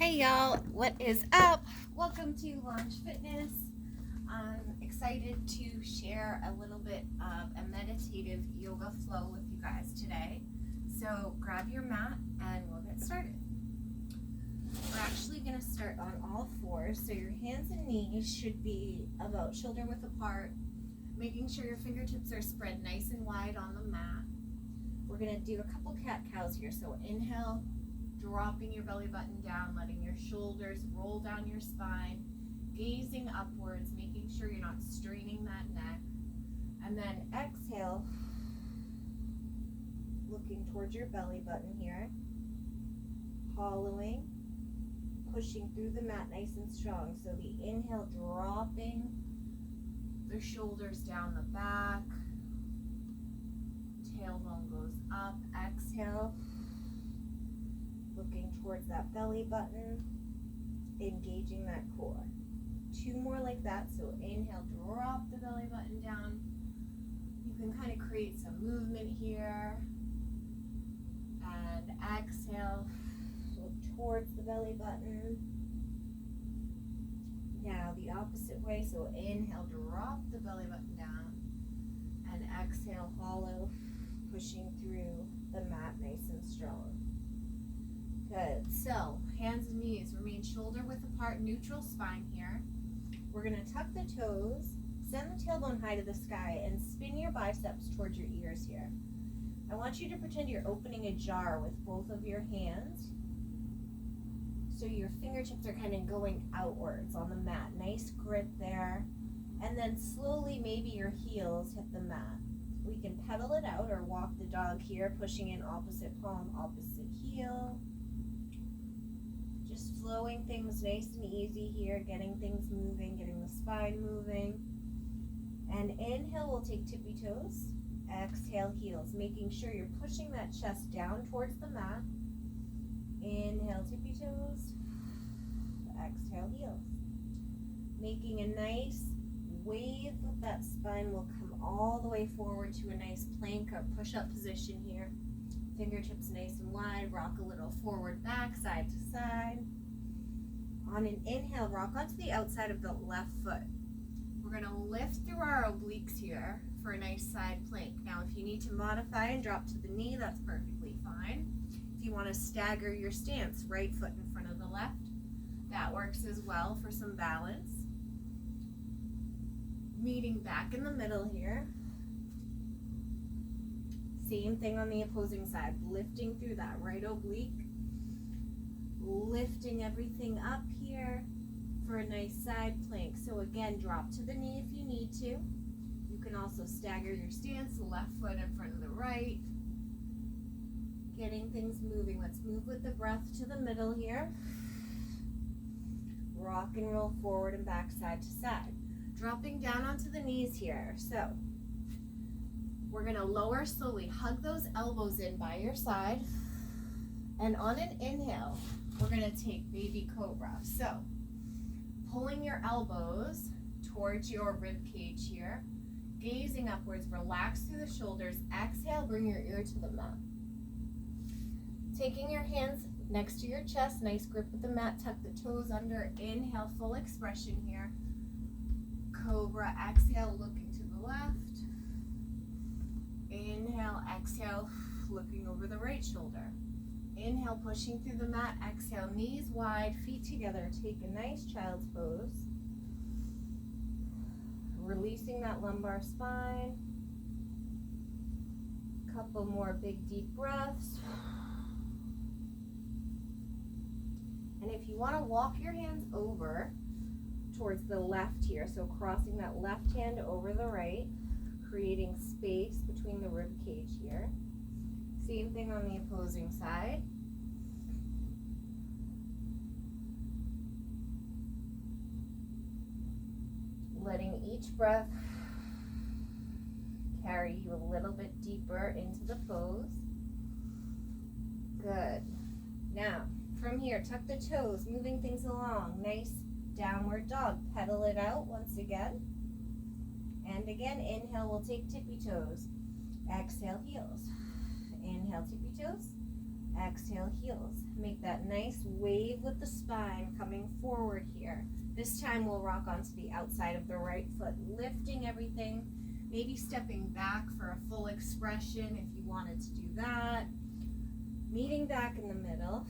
Hey y'all, what is up? Welcome to Launch Fitness. I'm excited to share a little bit of a meditative yoga flow with you guys today. So grab your mat and we'll get started. We're actually going to start on all fours. So your hands and knees should be about shoulder width apart, making sure your fingertips are spread nice and wide on the mat. We're going to do a couple cat-cows here. So inhale, dropping your belly button down, letting your shoulders roll down your spine, gazing upwards, making sure you're not straining that neck. And then exhale, looking towards your belly button here, hollowing, pushing through the mat nice and strong. So the inhale, dropping the shoulders down the back, tailbone goes up, exhale, looking towards that belly button, engaging that core. Two more like that. So inhale, drop the belly button down. You can kind of create some movement here. And exhale, look towards the belly button. Now the opposite way. So inhale, drop the belly button down. And exhale, hollow, pushing through the mat nice and strong. Good. So, hands and knees remain shoulder width apart, neutral spine here. We're going to tuck the toes, send the tailbone high to the sky, and spin your biceps towards your ears here. I want you to pretend you're opening a jar with both of your hands. So your fingertips are kind of going outwards on the mat. Nice grip there. And then slowly, maybe your heels hit the mat. We can pedal it out or walk the dog here, pushing in opposite palm, opposite heel. Just flowing things nice and easy here, getting things moving, getting the spine moving. And inhale, we'll take tippy toes. Exhale, heels, making sure you're pushing that chest down towards the mat. Inhale, tippy toes. Exhale, heels. Making a nice wave with that spine. Will come all the way forward to a nice plank or push-up position here. Fingertips nice and wide, rock a little forward, back, side to side. On an inhale, rock onto the outside of the left foot. We're going to lift through our obliques here for a nice side plank. Now, if you need to modify and drop to the knee, that's perfectly fine. If you want to stagger your stance, right foot in front of the left, that works as well for some balance. Meeting back in the middle here. Same thing on the opposing side, lifting through that right oblique, lifting everything up here for a nice side plank. So again, drop to the knee if you need to. You can also stagger your stance, left foot in front of the right. Getting things moving. Let's move with the breath to the middle here. Rock and roll forward and back, side to side. Dropping down onto the knees here. So we're going to lower slowly, hug those elbows in by your side, and on an inhale, we're going to take baby cobra. So, pulling your elbows towards your rib cage here, gazing upwards, relax through the shoulders, exhale, bring your ear to the mat. Taking your hands next to your chest, nice grip with the mat, tuck the toes under, inhale, full expression here. Cobra, exhale, looking to the left. Inhale, exhale, looking over the right shoulder. Inhale, pushing through the mat. Exhale, knees wide, feet together. Take a nice child's pose. Releasing that lumbar spine. Couple more big, deep breaths. And if you want to walk your hands over towards the left here, so crossing that left hand over the right, creating space between the rib cage here. Same thing on the opposing side. Letting each breath carry you a little bit deeper into the pose. Good. Now, from here, tuck the toes, moving things along. Nice downward dog. Pedal it out once again. And again, inhale, we'll take tippy toes. Exhale, heels. Inhale, tippy toes. Exhale, heels. Make that nice wave with the spine coming forward here. This time we'll rock onto the outside of the right foot, lifting everything, maybe stepping back for a full expression if you wanted to do that. Meeting back in the middle.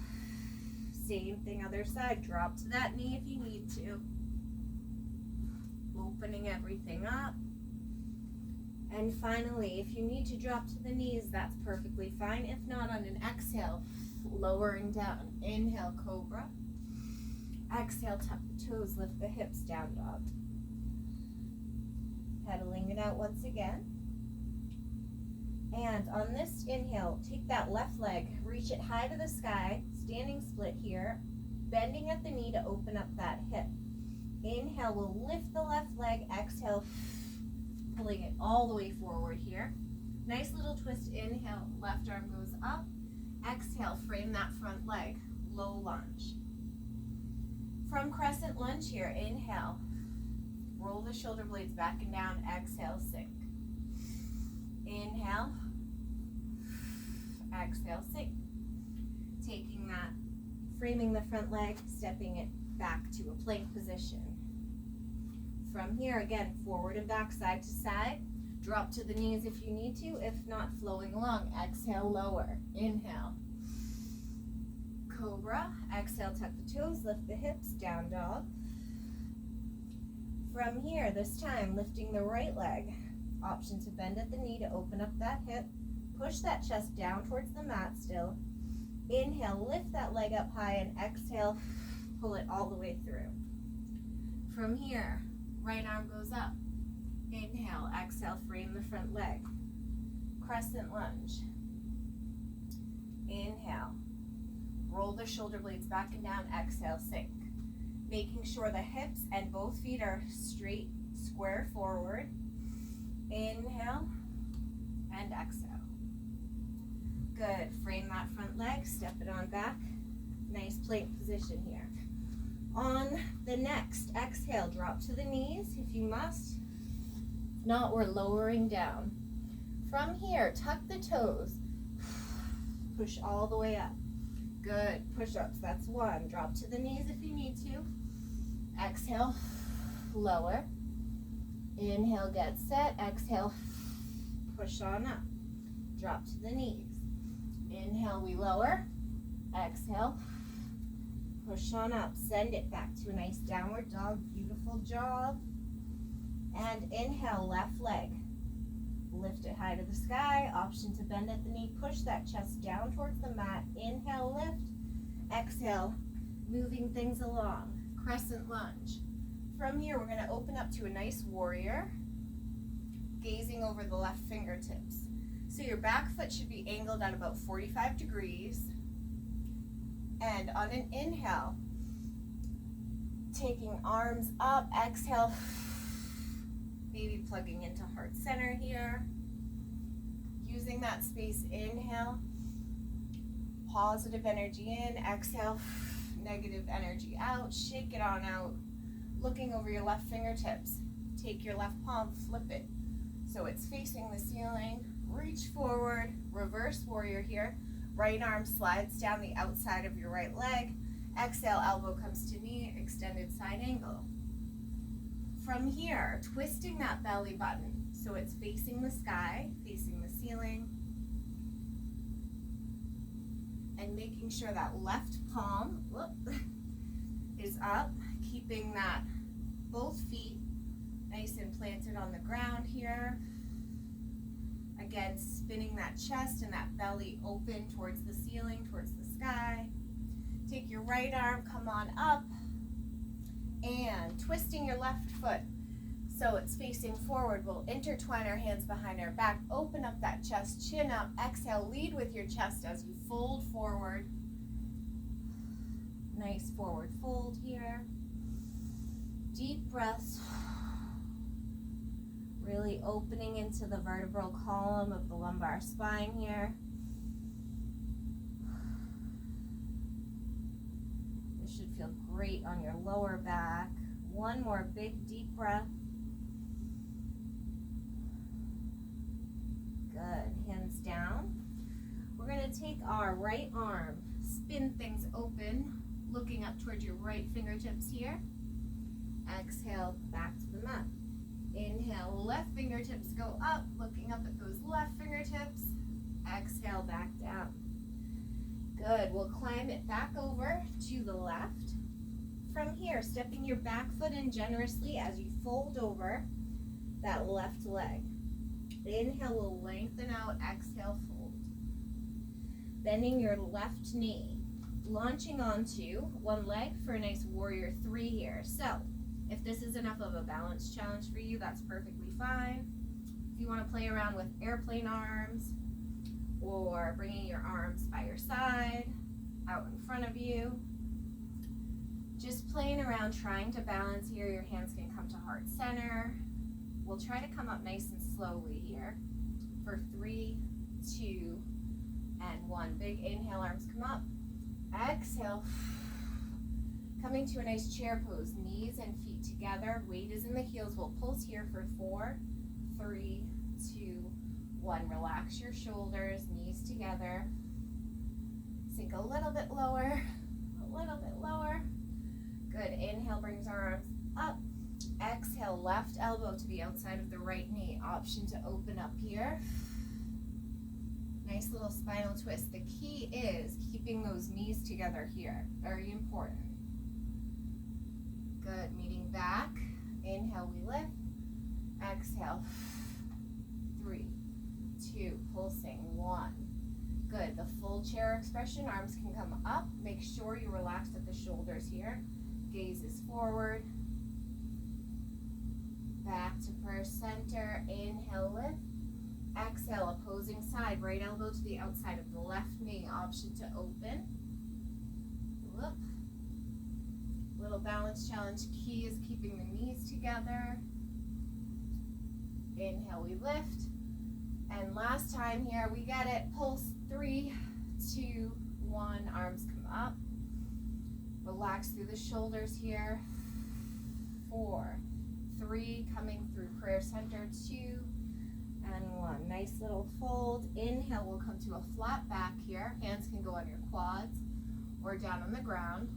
Same thing, other side. Drop to that knee if you need to. Opening everything up. And finally, if you need to drop to the knees, that's perfectly fine. If not, on an exhale, lowering down. Inhale, Cobra. Exhale, tuck the toes, lift the hips, down dog. Pedaling it out once again. And on this inhale, take that left leg, reach it high to the sky, standing split here, bending at the knee to open up that hip. Inhale, we'll lift the left leg. Exhale, pulling it all the way forward here. Nice little twist. Inhale, left arm goes up. Exhale, frame that front leg. Low lunge. From Crescent Lunge here, inhale. Roll the shoulder blades back and down. Exhale, sink. Inhale. Exhale, sink. Taking that, framing the front leg, stepping it back to a plank position. From here, again, forward and back, side to side. Drop to the knees if you need to. If not, flowing along. Exhale, lower. Inhale. Cobra. Exhale, tuck the toes, lift the hips, down dog. From here, this time, lifting the right leg. Option to bend at the knee to open up that hip. Push that chest down towards the mat still. Inhale, lift that leg up high, and exhale, pull it all the way through. From here, right arm goes up. Inhale, exhale, frame the front leg. Crescent lunge. Inhale. Roll the shoulder blades back and down. Exhale, sink. Making sure the hips and both feet are straight, square forward. Inhale and exhale. Good. Frame that front leg, step it on back. Nice plank position here. On the next exhale, drop to the knees if you must. If not, we're lowering down. From here, tuck the toes. Push all the way up. Good. Push-ups, that's one. Drop to the knees if you need to. Exhale, lower. Inhale, get set. Exhale, push on up. Drop to the knees. Inhale, we lower. Exhale, push on up. Send it back to a nice downward dog. Beautiful job. And inhale, left leg. Lift it high to the sky. Option to bend at the knee. Push that chest down towards the mat. Inhale, lift. Exhale, moving things along. Crescent lunge. From here, we're going to open up to a nice warrior, gazing over the left fingertips. So your back foot should be angled at about 45 degrees. And on an inhale, taking arms up, exhale, maybe plugging into heart center here. Using that space, inhale, positive energy in, exhale, negative energy out, shake it on out. Looking over your left fingertips. Take your left palm, flip it so it's facing the ceiling. Reach forward, reverse warrior here. Right arm slides down the outside of your right leg. Exhale, elbow comes to knee, extended side angle. From here, twisting that belly button so it's facing the sky, facing the ceiling. And making sure that left palm is up, keeping that both feet nice and planted on the ground here. Again, spinning that chest and that belly open towards the ceiling, towards the sky. Take your right arm, come on up, and twisting your left foot so it's facing forward. We'll intertwine our hands behind our back, open up that chest, chin up, exhale, lead with your chest as you fold forward. Nice forward fold here. Deep breaths. Really opening into the vertebral column of the lumbar spine here. This should feel great on your lower back. One more big deep breath. Good. Hands down. We're We're going to take our right arm, spin things open, looking up towards your right fingertips here. Exhale, back to the mat. Inhale, left fingertips go up, looking up at those left fingertips. Exhale, back down. Good, we'll climb it back over to the left. From here, stepping your back foot in generously as you fold over that left leg. Inhale, we'll lengthen out, exhale, fold. Bending your left knee, launching onto one leg for a nice warrior three here. So, if this is enough of a balance challenge for you, that's perfectly fine. If you want to play around with airplane arms or bringing your arms by your side, out in front of you, just playing around, trying to balance here. Your hands can come to heart center. We'll try to come up nice and slowly here for 3, 2, and 1. Big inhale, arms come up. Exhale. Coming to a nice chair pose, knees and feet together. Weight is in the heels. We'll pulse here for 4, 3, 2, 1. Relax your shoulders, knees together. Sink a little bit lower, a little bit lower. Good. Inhale brings our arms up. Exhale, left elbow to the outside of the right knee. Option to open up here. Nice little spinal twist. The key is keeping those knees together here. Very important. Good. Meeting back. Inhale, we lift. Exhale. 3, 2, pulsing. 1. Good. The full chair expression. Arms can come up. Make sure you relax at the shoulders here. Gaze is forward. Back to prayer center. Inhale, lift. Exhale, opposing side. Right elbow to the outside of the left knee. Option to open. Look. Little balance challenge. Key is keeping the knees together. Inhale, we lift. And last time here, we get it. Pulse. 3, 2, 1. Arms come up. Relax through the shoulders here. 4, 3, coming through prayer center. 2, and 1. Nice little fold. Inhale, we'll come to a flat back here. Hands can go on your quads or down on the ground.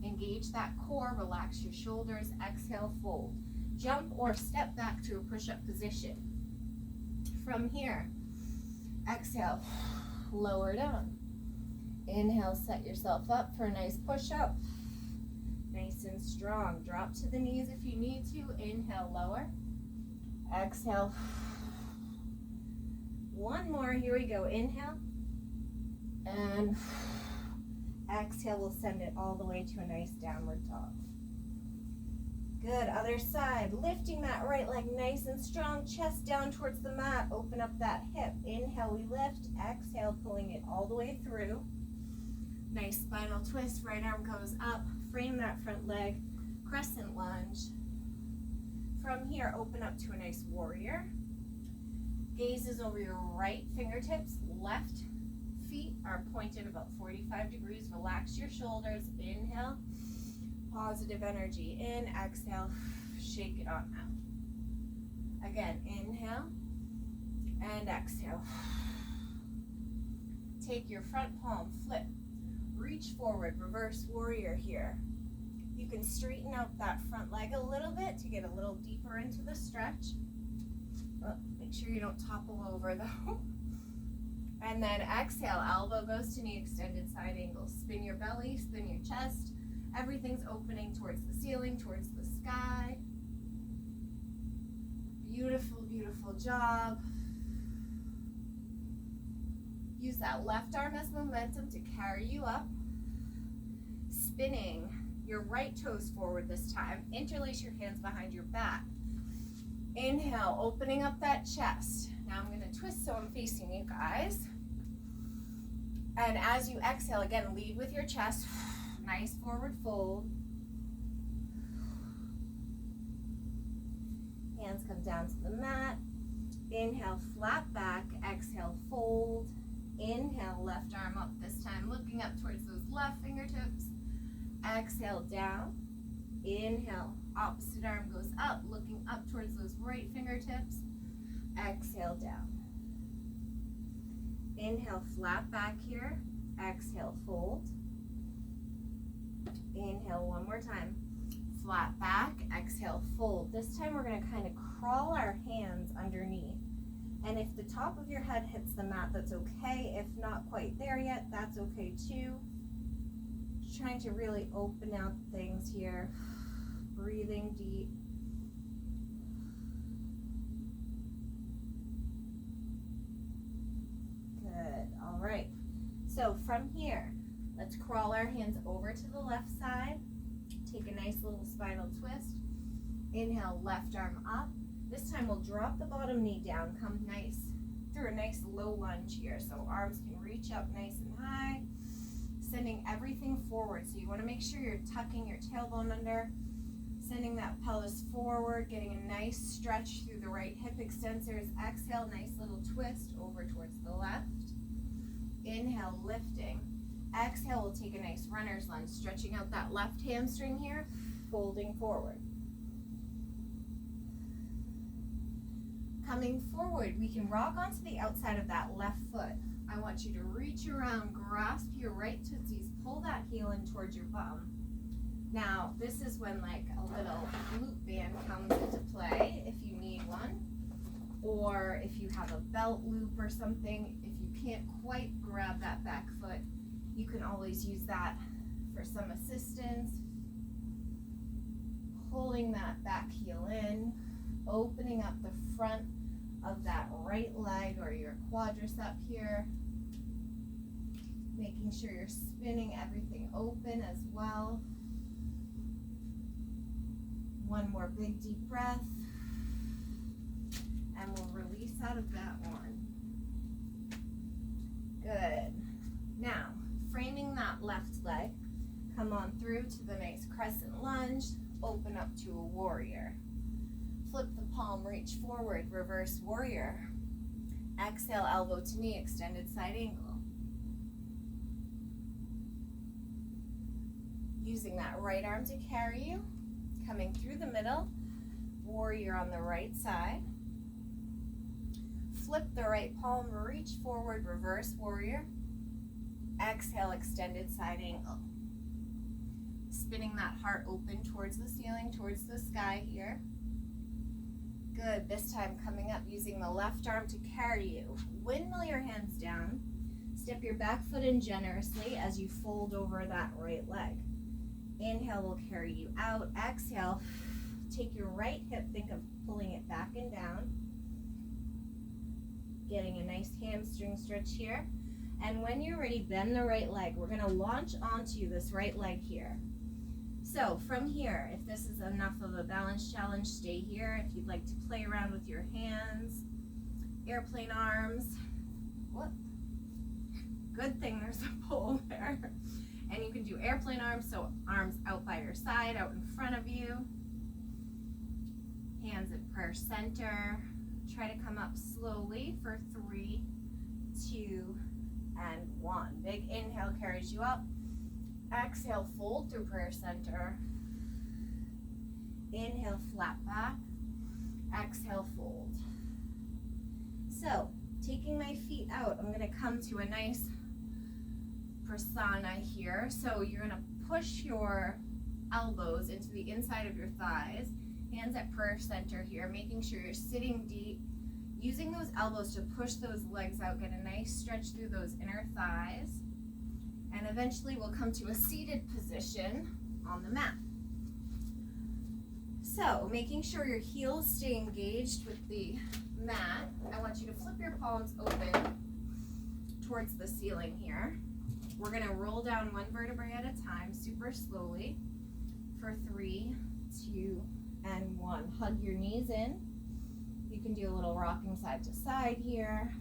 Engage that core, relax your shoulders. Exhale, fold. Jump or step back to a push-up position. From here, exhale, lower down. Inhale, set yourself up for a nice push-up. Nice and strong. Drop to the knees if you need to. Inhale, lower. Exhale. One more. Here we go. Inhale. And exhale. We'll send it all the way to a nice downward dog. Good. Other side. Lifting that right leg nice and strong. Chest down towards the mat. Open up that hip. Inhale, we lift. Exhale, pulling it all the way through. Nice spinal twist. Right arm goes up. Frame that front leg. Crescent lunge. From here, open up to a nice warrior. Gaze is over your right fingertips. Left feet are pointed about 45 degrees. Relax your shoulders. Inhale. Positive energy in. Exhale. Shake it on out. Again, inhale and exhale. Take your front palm, flip. Reach forward, reverse warrior here. You can straighten out that front leg a little bit to get a little deeper into the stretch. Make sure you don't topple over though. And then exhale, elbow goes to knee, extended side angle. Spin your belly, spin your chest. Everything's opening towards the ceiling, towards the sky. Beautiful, beautiful job. Use that left arm as momentum to carry you up. Spinning your right toes forward this time. Interlace your hands behind your back. Inhale, opening up that chest. Now I'm going to twist so I'm facing you guys. And as you exhale, again, lead with your chest. Nice forward fold. Hands come down to the mat. Inhale, flat back. Exhale, fold. Inhale, left arm up this time, looking up towards those left fingertips. Exhale, down. Inhale, opposite arm goes up, looking up towards those right fingertips. Exhale, down. Inhale, flat back here. Exhale, fold. Inhale one more time. Flat back, exhale, fold. This time we're going to kind of crawl our hands underneath. And if the top of your head hits the mat, that's okay. If not quite there yet, that's okay too. Just trying to really open out things here. Breathing deep. Good. All right. So from here, let's crawl our hands over to the left side. Take a nice little spinal twist. Inhale, left arm up. This time we'll drop the bottom knee down, come nice through a nice low lunge here. So arms can reach up nice and high, sending everything forward. So you want to make sure you're tucking your tailbone under, sending that pelvis forward, getting a nice stretch through the right hip extensors. Exhale, nice little twist over towards the left. Inhale, lifting. Exhale, we'll take a nice runner's lunge, stretching out that left hamstring here, folding forward. Coming forward, we can rock onto the outside of that left foot. I want you to reach around, grasp your right tootsies, pull that heel in towards your bum. Now, this is when like a little glute band comes into play if you need one, or if you have a belt loop or something. If you can't quite grab that back foot, you can always use that for some assistance. Pulling that back heel in, opening up the front of that right leg or your quadricep here. Making sure you're spinning everything open as well. One more big deep breath. And we'll release out of that one. Good. Now, framing that left leg, come on through to the nice crescent lunge, open up to a warrior. Flip the palm, reach forward, reverse warrior. Exhale, elbow to knee, extended side angle. Using that right arm to carry you, coming through the middle, warrior on the right side. Flip the right palm, reach forward, reverse warrior. Exhale, extended side angle. Spinning that heart open towards the ceiling, towards the sky here. Good. This time coming up, using the left arm to carry you. Windmill your hands down. Step your back foot in generously as you fold over that right leg. Inhale will carry you out. Exhale, take your right hip, think of pulling it back and down. Getting a nice hamstring stretch here. And when you're ready, bend the right leg. We're going to launch onto this right leg here. So from here, if this is enough of a balance challenge, stay here. If you'd like to play around with your hands, airplane arms. Whoop. Good thing there's a pole there. And you can do airplane arms, so arms out by your side, out in front of you. Hands at prayer center. Try to come up slowly for 3, 2, and 1. Big inhale carries you up. Exhale, fold through prayer center. Inhale, flat back. Exhale, fold. So, taking my feet out, I'm going to come to a nice prasana here. So you're going to push your elbows into the inside of your thighs. Hands at prayer center here, making sure you're sitting deep. Using those elbows to push those legs out, get a nice stretch through those inner thighs. And eventually we'll come to a seated position on the mat. So, making sure your heels stay engaged with the mat, I want you to flip your palms open towards the ceiling here. We're going to roll down one vertebrae at a time, super slowly, for 3, 2, and 1. Hug your knees in. You can do a little rocking side to side here.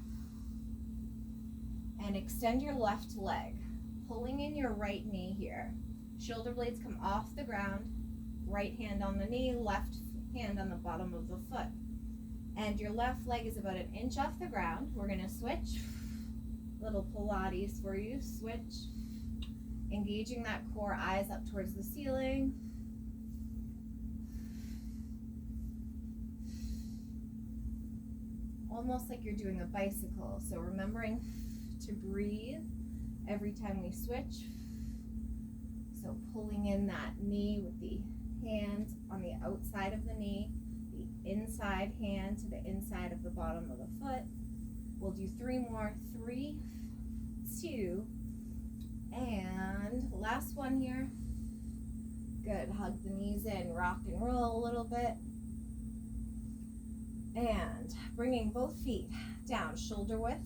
And extend your left leg, pulling in your right knee here. Shoulder blades come off the ground. Right hand on the knee, left hand on the bottom of the foot. And your left leg is about 1 inch off the ground. We're going to switch. Little Pilates for you. Switch. Engaging that core, eyes up towards the ceiling. Almost like you're doing a bicycle. So remembering to breathe every time we switch. So pulling in that knee with the hands on the outside of the knee, the inside hand to the inside of the bottom of the foot. We'll do 3 more. 3, 2, and last one here. Good. Hug the knees in, rock and roll a little bit. And bringing both feet down, shoulder width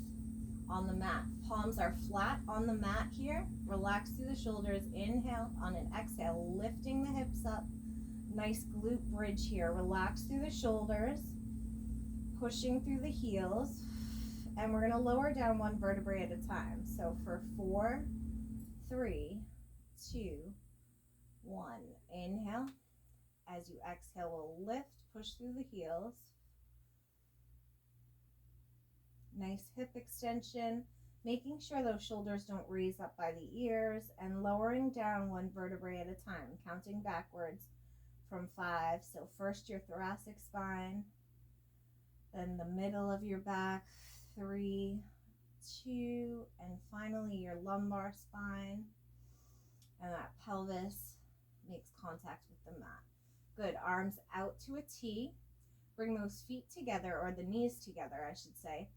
on the mat. Palms are flat on the mat here. Relax through the shoulders. Inhale. On an exhale, lifting the hips up. Nice glute bridge here. Relax through the shoulders, pushing through the heels. And we're going to lower down 1 vertebrae at a time. So for 4, 3, 2, 1. Inhale. As you exhale, we'll lift, push through the heels. Nice hip extension, making sure those shoulders don't raise up by the ears, and lowering down 1 vertebrae at a time, counting backwards from 5. So first your thoracic spine, then the middle of your back, 3, 2, and finally your lumbar spine, and that pelvis makes contact with the mat. Good. Arms out to a T. Bring those feet together, or the knees together, I should say.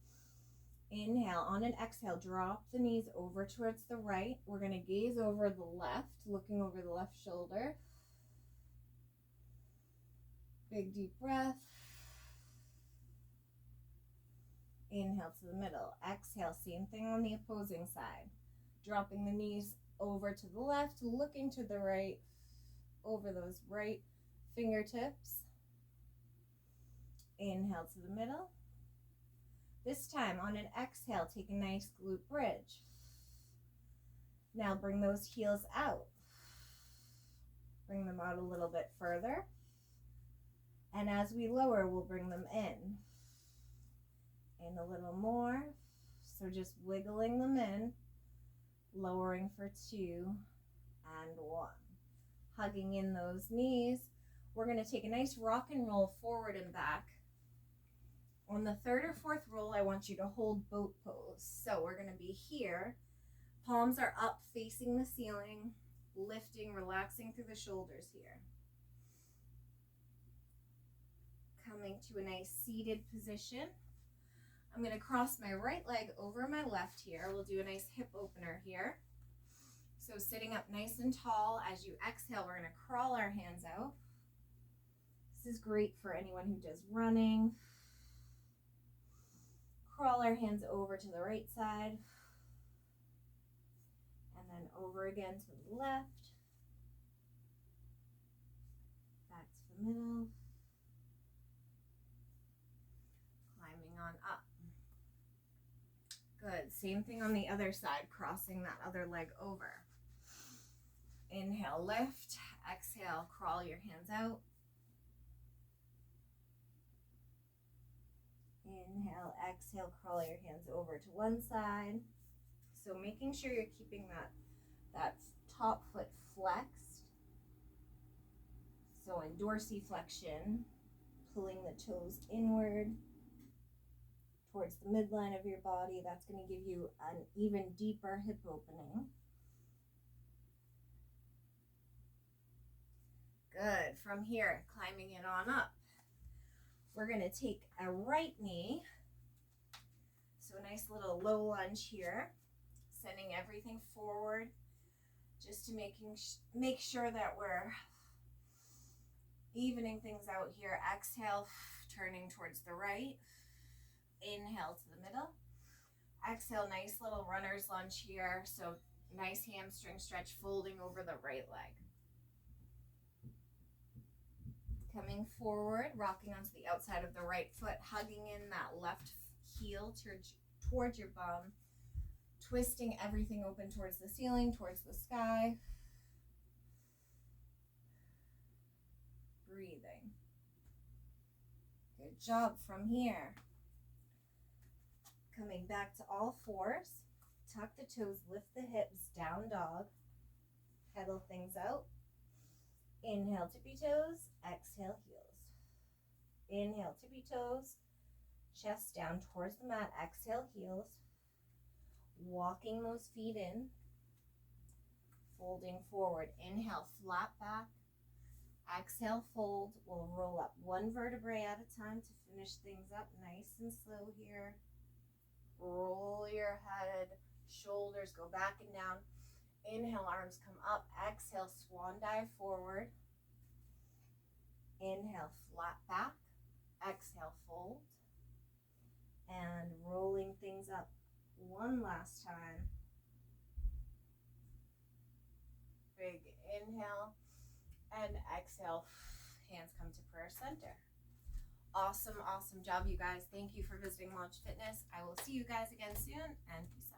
Inhale. On an exhale, drop the knees over towards the right. We're going to gaze over the left, looking over the left shoulder. Big deep breath. Inhale to the middle. Exhale, same thing on the opposing side. Dropping the knees over to the left, looking to the right, over those right fingertips. Inhale to the middle. This time on an exhale, take a nice glute bridge. Now bring those heels out. Bring them out a little bit further. And as we lower, we'll bring them in. In a little more. So just wiggling them in, lowering for 2 and 1. Hugging in those knees. We're going to take a nice rock and roll forward and back. On the 3rd or 4th roll, I want you to hold boat pose. So we're going to be here. Palms are up facing the ceiling, lifting, relaxing through the shoulders here. Coming to a nice seated position. I'm going to cross my right leg over my left here. We'll do a nice hip opener here. So sitting up nice and tall. As you exhale, we're going to crawl our hands out. This is great for anyone who does running. Crawl our hands over to the right side. And then over again to the left. Back to the middle. Climbing on up. Good. Same thing on the other side, crossing that other leg over. Inhale, lift. Exhale, crawl your hands out. Inhale, exhale, crawl your hands over to one side. So making sure you're keeping that top foot flexed. So in dorsiflexion, pulling the toes inward towards the midline of your body. That's going to give you an even deeper hip opening. Good. From here, climbing it on up. We're going to take a right knee. So a nice little low lunge here. Sending everything forward. Just to make sure that we're evening things out here. Exhale, turning towards the right. Inhale to the middle. Exhale, nice little runner's lunge here. So nice hamstring stretch, folding over the right leg. Coming forward, rocking onto the outside of the right foot, hugging in that left heel towards your bum, twisting everything open towards the ceiling, towards the sky. Breathing. Good job. From here. Coming back to all fours. Tuck the toes, lift the hips, down dog. Pedal things out. Inhale, tippy toes. Exhale, heels. Inhale, tippy toes. Chest down towards the mat. Exhale, heels. walking those feet in, folding forward. Inhale, flat back. Exhale, fold. We'll roll up one vertebrae at a time to finish things up nice and slow here. Roll your head, shoulders go back and down. Inhale, arms come up. Exhale, swan dive forward. Inhale, flat back. Exhale, fold. And rolling things up one last time. Big inhale and exhale. Hands come to prayer center. Awesome, awesome job, you guys. Thank you for visiting Launch Fitness. I will see you guys again soon, and peace.